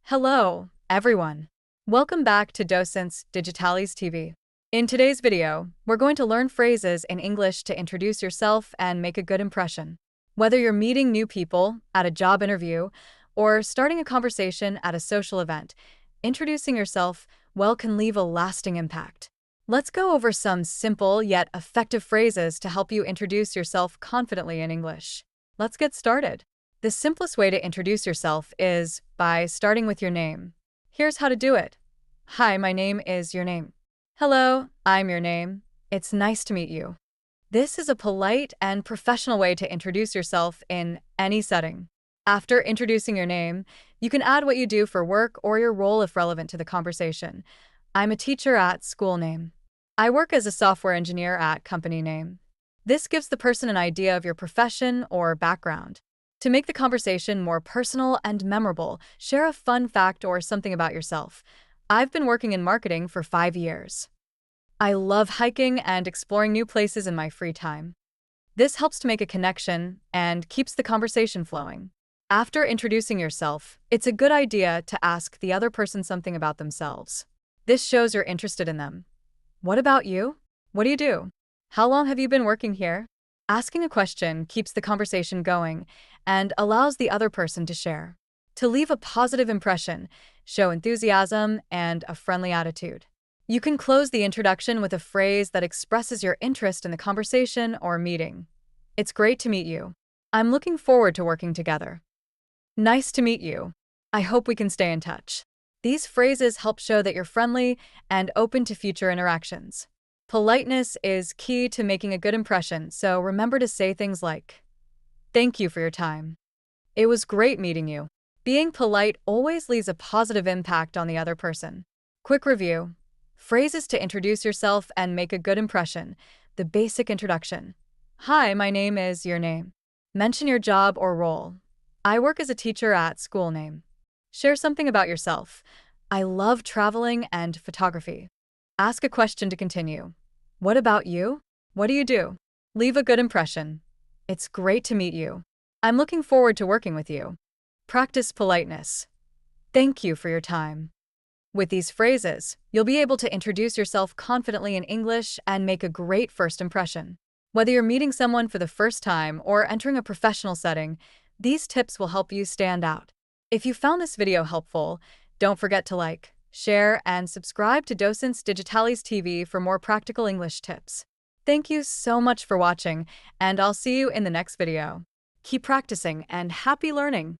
Hello, everyone. Welcome back to Docents Digitalis TV. In today's video, we're going to learn phrases in English to introduce yourself and make a good impression. Whether you're meeting new people at a job interview or starting a conversation at a social event, introducing yourself well can leave a lasting impact. Let's go over some simple yet effective phrases to help you introduce yourself confidently in English. Let's get started. The simplest way to introduce yourself is by starting with your name. Here's how to do it. Hi, my name is your name. Hello, I'm your name. It's nice to meet you. This is a polite and professional way to introduce yourself in any setting. After introducing your name, you can add what you do for work or your role if relevant to the conversation. I'm a teacher at school name. I work as a software engineer at company name. This gives the person an idea of your profession or background. To make the conversation more personal and memorable, share a fun fact or something about yourself. I've been working in marketing for 5 years. I love hiking and exploring new places in my free time. This helps to make a connection and keeps the conversation flowing. After introducing yourself, it's a good idea to ask the other person something about themselves. This shows you're interested in them. What about you? What do you do? How long have you been working here? Asking a question keeps the conversation going and allows the other person to share. To leave a positive impression, show enthusiasm and a friendly attitude. You can close the introduction with a phrase that expresses your interest in the conversation or meeting. It's great to meet you. I'm looking forward to working together. Nice to meet you. I hope we can stay in touch. These phrases help show that you're friendly and open to future interactions. Politeness is key to making a good impression, so remember to say things like, "Thank you for your time. It was great meeting you." Being polite always leaves a positive impact on the other person. Quick review. Phrases to introduce yourself and make a good impression. The basic introduction. Hi, my name is your name. Mention your job or role. I work as a teacher at school name. Share something about yourself. I love traveling and photography. Ask a question to continue. What about you? What do you do? Leave a good impression. It's great to meet you. I'm looking forward to working with you. Practice politeness. Thank you for your time. With these phrases, you'll be able to introduce yourself confidently in English and make a great first impression. Whether you're meeting someone for the first time or entering a professional setting, these tips will help you stand out. If you found this video helpful, don't forget to like, share, and subscribe to Docents Digitalis TV for more practical English tips. Thank you so much for watching, and I'll see you in the next video. Keep practicing and happy learning!